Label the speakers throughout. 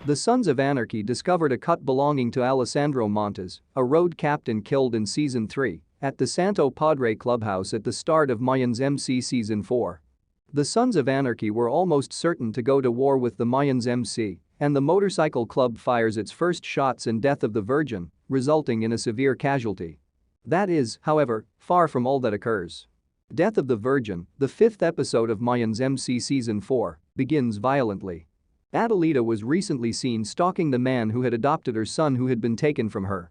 Speaker 1: The Sons of Anarchy discovered a cut belonging to Alessandro Montes, a road captain killed in Season 3, at the Santo Padre clubhouse at the start of Mayans MC Season 4. The Sons of Anarchy were almost certain to go to war with the Mayans MC, and the motorcycle club fires its first shots in Death of the Virgin, resulting in a severe casualty. That is, however, far from all that occurs. Death of the Virgin, the fifth episode of Mayans MC Season 4, begins violently. Adelita was recently seen stalking the man who had adopted her son who had been taken from her.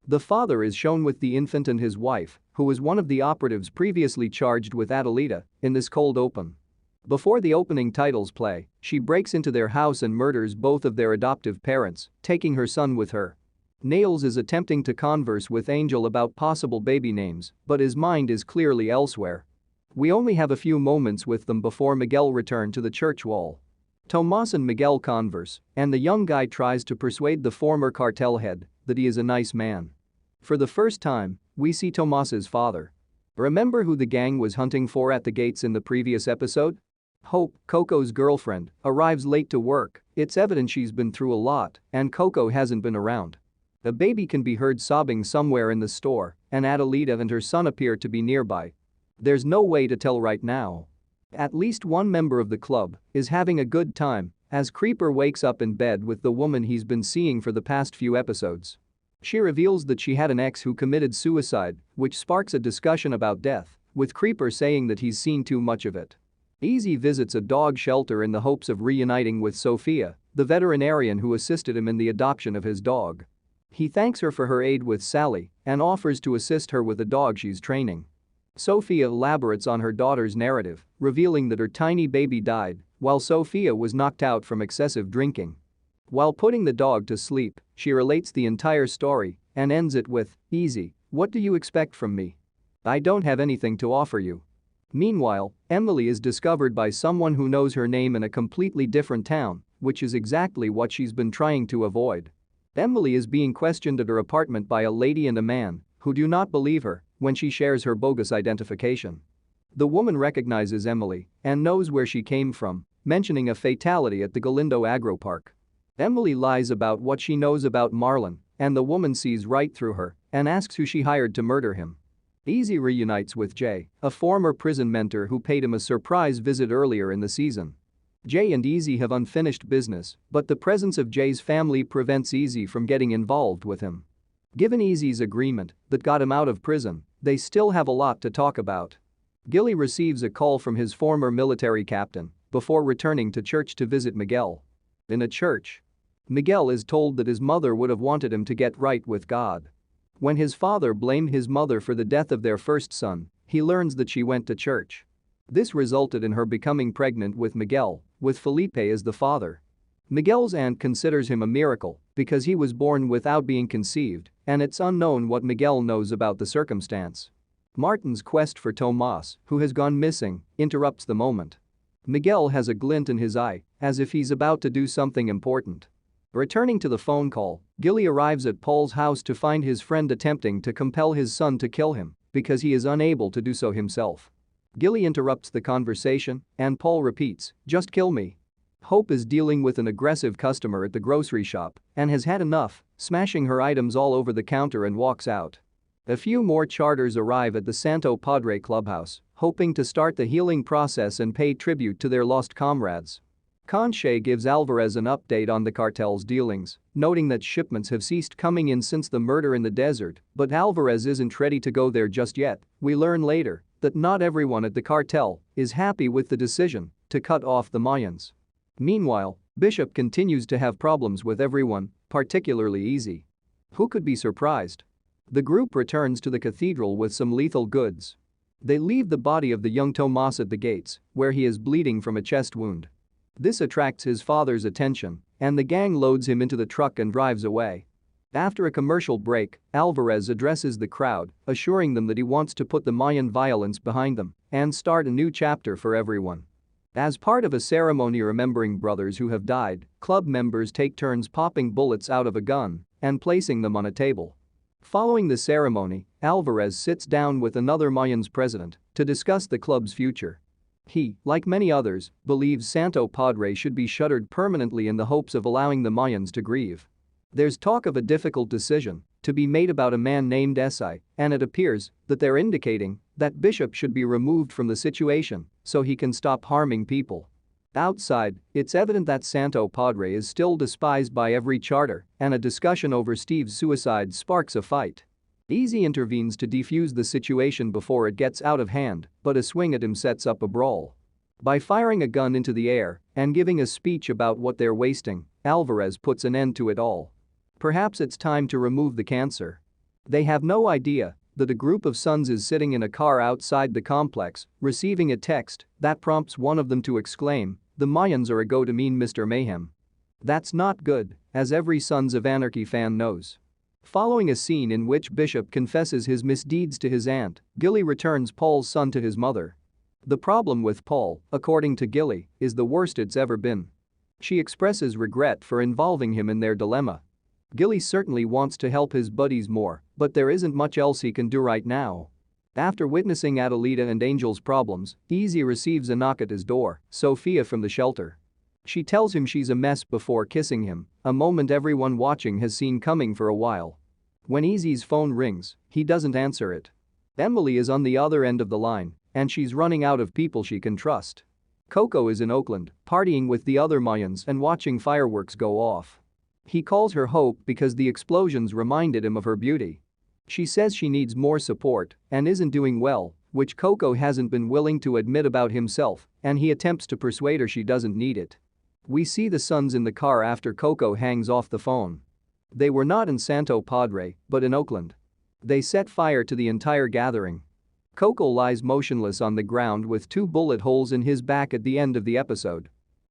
Speaker 1: The father is shown with the infant and his wife, who was one of the operatives previously charged with Adelita, in this cold open. Before the opening titles play, she breaks into their house and murders both of their adoptive parents, taking her son with her. Nails is attempting to converse with Angel about possible baby names, but his mind is clearly elsewhere. We only have a few moments with them before Miguel returns to the church wall. Tomas and Miguel converse, and the young guy tries to persuade the former cartel head that he is a nice man. For the first time, we see Tomas's father. Remember who the gang was hunting for at the gates in the previous episode? Hope, Coco's girlfriend, arrives late to work. It's evident she's been through a lot, and Coco hasn't been around. A baby can be heard sobbing somewhere in the store, and Adelita and her son appear to be nearby. There's no way to tell right now. At least one member of the club is having a good time as Creeper wakes up in bed with the woman he's been seeing for the past few episodes. She reveals that she had an ex who committed suicide, which sparks a discussion about death, with Creeper saying that he's seen too much of it. Easy visits a dog shelter in the hopes of reuniting with Sophia, the veterinarian who assisted him in the adoption of his dog. He thanks her for her aid with Sally and offers to assist her with the dog she's training. Sophia elaborates on her daughter's narrative, revealing that her tiny baby died while Sophia was knocked out from excessive drinking. While putting the dog to sleep, she relates the entire story and ends it with, "Easy, what do you expect from me? I don't have anything to offer you." Meanwhile, Emily is discovered by someone who knows her name in a completely different town, which is exactly what she's been trying to avoid. Emily is being questioned at her apartment by a lady and a man who do not believe her when she shares her bogus identification. The woman recognizes Emily and knows where she came from, mentioning a fatality at the Galindo Agro Park. Emily lies about what she knows about Marlon, and the woman sees right through her and asks who she hired to murder him. Easy reunites with Jay, a former prison mentor who paid him a surprise visit earlier in the season. Jay and Easy have unfinished business, but the presence of Jay's family prevents Easy from getting involved with him. Given Easy's agreement that got him out of prison, they still have a lot to talk about. Gilly receives a call from his former military captain before returning to church to visit Miguel. In a church, Miguel is told that his mother would have wanted him to get right with God. When his father blamed his mother for the death of their first son, he learns that she went to church. This resulted in her becoming pregnant with Miguel, with Felipe as the father. Miguel's aunt considers him a miracle because he was born without being conceived, and it's unknown what Miguel knows about the circumstance. Martin's quest for Tomas, who has gone missing, interrupts the moment. Miguel has a glint in his eye, as if he's about to do something important. Returning to the phone call, Gilly arrives at Paul's house to find his friend attempting to compel his son to kill him because he is unable to do so himself. Gilly interrupts the conversation, and Paul repeats, "Just kill me." Hope is dealing with an aggressive customer at the grocery shop and has had enough, smashing her items all over the counter and walks out. A few more charters arrive at the Santo Padre clubhouse, hoping to start the healing process and pay tribute to their lost comrades. Conche gives Alvarez an update on the cartel's dealings, noting that shipments have ceased coming in since the murder in the desert, but Alvarez isn't ready to go there just yet. We learn later that not everyone at the cartel is happy with the decision to cut off the Mayans. Meanwhile, Bishop continues to have problems with everyone, particularly Easy. Who could be surprised? The group returns to the cathedral with some lethal goods. They leave the body of the young Tomas at the gates, where he is bleeding from a chest wound. This attracts his father's attention, and the gang loads him into the truck and drives away. After a commercial break, Alvarez addresses the crowd, assuring them that he wants to put the Mayan violence behind them and start a new chapter for everyone. As part of a ceremony remembering brothers who have died, club members take turns popping bullets out of a gun and placing them on a table. Following the ceremony, Alvarez sits down with another Mayans president to discuss the club's future. He, like many others, believes Santo Padre should be shuttered permanently in the hopes of allowing the Mayans to grieve. There's talk of a difficult decision to be made about a man named Esai, and it appears that they're indicating that Bishop should be removed from the situation so he can stop harming people. Outside, it's evident that Santo Padre is still despised by every charter, and a discussion over Steve's suicide sparks a fight. Easy intervenes to defuse the situation before it gets out of hand, but a swing at him sets up a brawl. By firing a gun into the air and giving a speech about what they're wasting, Alvarez puts an end to it all. Perhaps it's time to remove the cancer. They have no idea that a group of sons is sitting in a car outside the complex, receiving a text that prompts one of them to exclaim, "The Mayans are a go to mean Mr. Mayhem." That's not good, as every Sons of Anarchy fan knows. Following a scene in which Bishop confesses his misdeeds to his aunt, Gilly returns Paul's son to his mother. The problem with Paul, according to Gilly, is the worst it's ever been. She expresses regret for involving him in their dilemma. Gilly certainly wants to help his buddies more, but there isn't much else he can do right now. After witnessing Adelita and Angel's problems, Easy receives a knock at his door, Sophia from the shelter. She tells him she's a mess before kissing him, a moment everyone watching has seen coming for a while. When Easy's phone rings, he doesn't answer it. Emily is on the other end of the line, and she's running out of people she can trust. Coco is in Oakland, partying with the other Mayans and watching fireworks go off. He calls her Hope because the explosions reminded him of her beauty. She says she needs more support and isn't doing well, which Coco hasn't been willing to admit about himself, and he attempts to persuade her she doesn't need it. We see the sons in the car after Coco hangs off the phone. They were not in Santo Padre, but in Oakland. They set fire to the entire gathering. Coco lies motionless on the ground with 2 bullet holes in his back at the end of the episode.